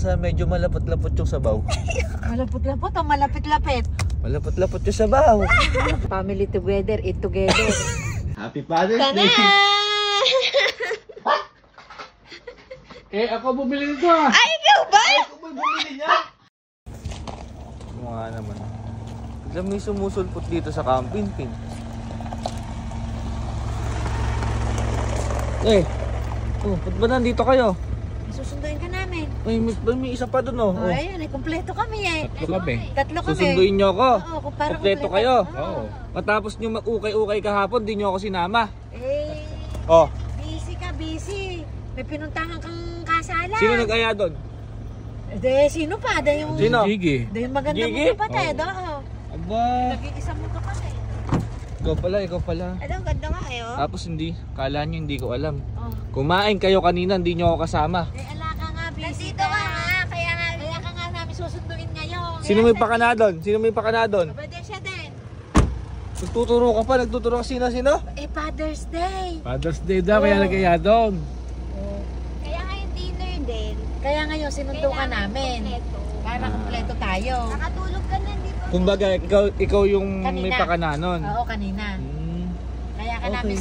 sa medyo malapot-lapot yung sabaw. Malapot-lapot o malapit-lapit? Malapot-lapot yung sabaw. Family together, eat together. Happy Father's Day! Eh, ako bumili nito ah! Ay, ikaw ba? Ay, ako bumili niya! Mga naman. Biglang may sumusulpot dito sa camping pin. Eh, ba't ba nandito kayo? Susunduin ka namin. May isa pa dun oh. Oh, ayun, kumpleto kami eh. Tatlo kami. Susunduin nyo ako. Oo, para Kompleto kayo. Oo. Matapos nyo mag-ukay-ukay kahapon, di nyo ako sinama. Eh, Oh, busy ka, busy. May pinuntahan kang kasalan. sino nag-aya doon? Sino pa? Yung... Sino? Gigi. Yung maganda Gigi? mo kapatid, oo. Aba, Nag-iisa mo kapatid. ikaw pala. Ano, ganda nga eh, oh. Tapos kala nyo hindi ko alam. Oh. Kumain kayo kanina, hindi nyo ako kasama. Ala ka nga, busy Nandito ka nga, kaya nga. Kaya ka nga namin susunduin ngayon. Sino may pakana doon? Sino may pakana doon? Pwede siya din. Nagtuturo ka pa, nagtuturo ka sino? Father's Day. Father's Day daw, kaya nagkaya doon. Kaya nga yung dinner din. Kaya ngayon sinundo ka namin. Kompleto. Para kumpleto tayo. Nakatulog ka na dito. Kumbaga, ikaw yung Kanina. may pakana nun. Oo, kanina. Kaya ka namin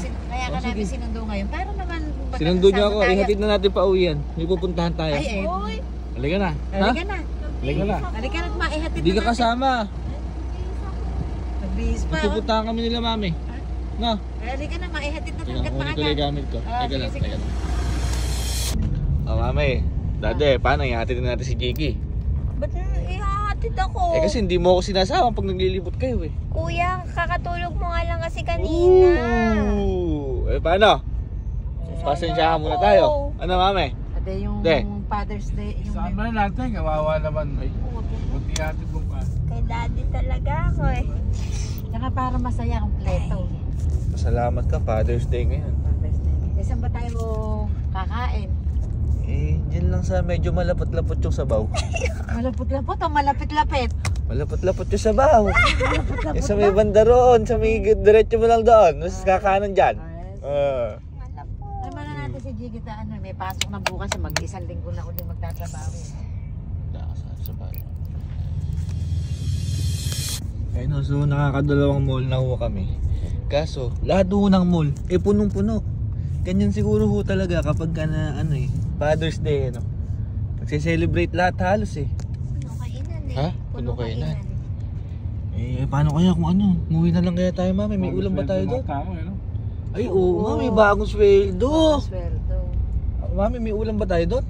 namin sinundo ngayon. Para naman Sinundo nyo ako, tayo. ihatid na natin pa uwian. May pupuntahan tayo. Ay, Uy, Halika na. halika na. Halika na. Halika na, maihatid Hindi na ka natin. kasama. Nagbihis pa. Pupuntahan kami nila mami. No? Halika na, maihatid na Tingnan, hanggat kunin ko maaga. lang yung gamit ko. Ah, Teka lang, sige, teka lang. Oh, mami. Dade, paano ihatid na natin si Jiki? ba't ihahatid ako? Eh kasi hindi mo ako sinasama pag naglilibot kayo eh. Kuya, kakatulog mo nga lang kasi kanina. Ooh. Eh paano? Pasensyahan muna tayo. Ano mami? Ade yung De. Father's Day. Yung Saan ba natin? Kawawa naman. Ay, buti hatid mo ka. Kay daddy talaga ako eh. Saka para masaya, kumpleto. Salamat ka, Father's Day ngayon. Father's Day. Eh, saan ba tayo kakain? Eh, dyan lang sa medyo malapot-lapot yung sabaw. Malapot-lapot o malapit-lapit? Malapot-lapot yung sabaw. Malapot-lapot Eh, sa may banda roon, sa may diretso mo lang doon. Mas kakanan dyan. Ay, mana natin si Jiggy ta, may pasok na bukas. Mag-isang linggo na ako din magtatrabaho. Ayun, so nakakadalawang mall na ho kami. Kaso, lahat ho ng mall, eh punong-puno. Ganyan siguro ho talaga kapag ka na Father's Day, Magse-celebrate lahat halos eh. Puno kainan eh. Ha? Puno kainan. Eh, paano kaya kung umuwi na lang kaya tayo mami? May ulam ba tayo doon? Ay, oo nga, may bagong sweldo. Sweldo. Mami, may ulam ba tayo doon?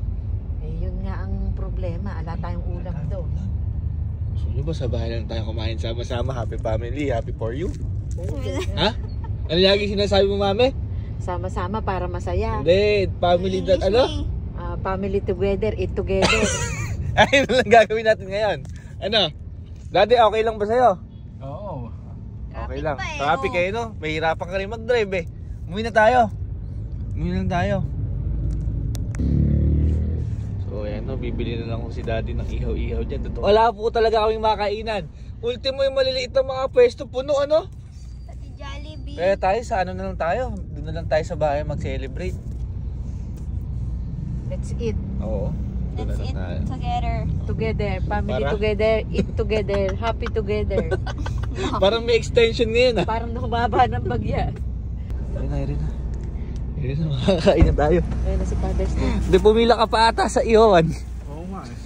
Eh, yun nga ang problema. Ala tayong ulam doon. Gusto nyo ba sa bahay lang tayo kumain sama-sama? Happy family, happy for you? Ha? Ano lagi sinasabi mo mami? Sama-sama para masaya. Hindi, family that Family together, eat together. Ay, ano lang gagawin natin ngayon? Ano? Daddy, okay lang ba sa'yo? Oo. Okay lang. pa eh, Traffic kayo, no? Mahirapan ka rin mag-drive eh. Umuwi na tayo. Umuwi lang tayo. So, ayan no, bibili na lang ko si daddy ng ihaw-ihaw dyan. Wala po talaga kaming makainan. Ultimo yung maliliit na mga pwesto puno, ano? Pati Jollibee. Kaya tayo, sa ano na lang tayo? Doon na lang tayo sa bahay mag-celebrate. Let's eat Oo. Doon na Let's lang eat tayo. together. together. Family Para? together, eat together, happy together. Parang may extension ngayon ah. Parang humaba ng bagya. Ayun na, ayun na. Ayun na, makakain na tayo. Ayun na si Father's Day. Hindi, pumila ka pa ata sa ihawan. Oo nga eh.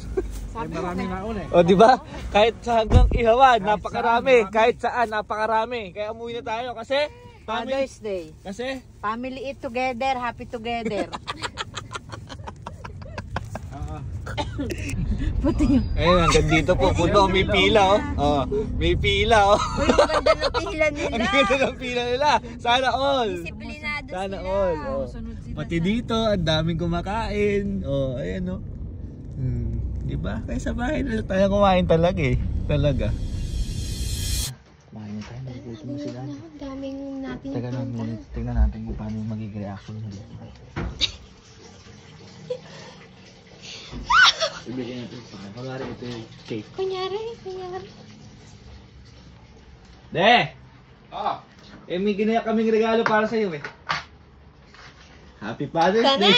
Sabi ko Marami kaya- na ulit. O di ba? Kahit sa hanggang ihawan, Kahit napakarami. saan, Kahit saan, napakarami. Kaya umuwi na tayo kasi Father's Day. Kasi Family eat together, happy together. Puti yung... ayun, hanggang dito po puno, may pila oh. Oh, may pila oh. Uy, ang ganda ng pila nila. Ang ganda ng pila nila. Sana all. Disiplinado Sana sila. all. Oh. Sunod sila Pati dito, ang daming kumakain. Oh, ayan oh. Di ba? Kaya sa bahay na tayo kumain talaga eh. Talaga. Kumain na tayo, nagugutom na sila. Ang daming natin Tingnan natin kung paano yung magiging reaction nila. Ibigay natin sa kanya. Kunwari ito yung cake. Kunyari. De! Eh, may ginaya kaming regalo para sa iyo eh. Happy Father's Sana! Day!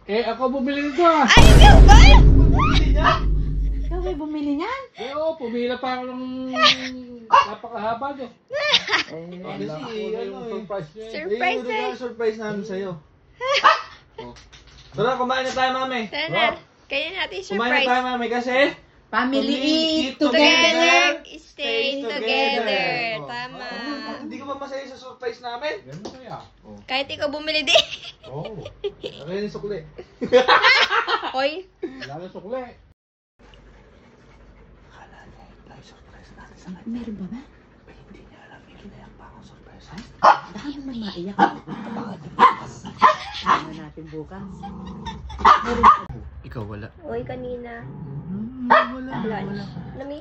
Eh, ako bumili nito ah. Ay, ikaw ba? Ikaw may bumili niyan? Eh, oo, pumila pa ako ng napakahaba nyo. Kasi, ano eh. Surprise nyo eh. Surprise Ayun, eh. surprise namin sa'yo. Oh. Tara, kumain na tayo, mami. Tara na. Kaya natin Kumain na surprise. tayo, mami, kasi... Family eat Together, together. stay together. Oh. Tama. Hindi ka ba masaya sa surprise namin? Ganun kaya. Kahit ikaw bumili din. Oo. Ano yung sukli? Oy. Wala na sukli. Akala niya, tayo surprise natin sa kanya. Meron ba ba? Ay, hindi niya alam, may ginayak pa akong surprise. Baka naman maiyak. Ano natin bukas? Ikaw wala. Oy, kanina. Wala. Lunch. Lamig.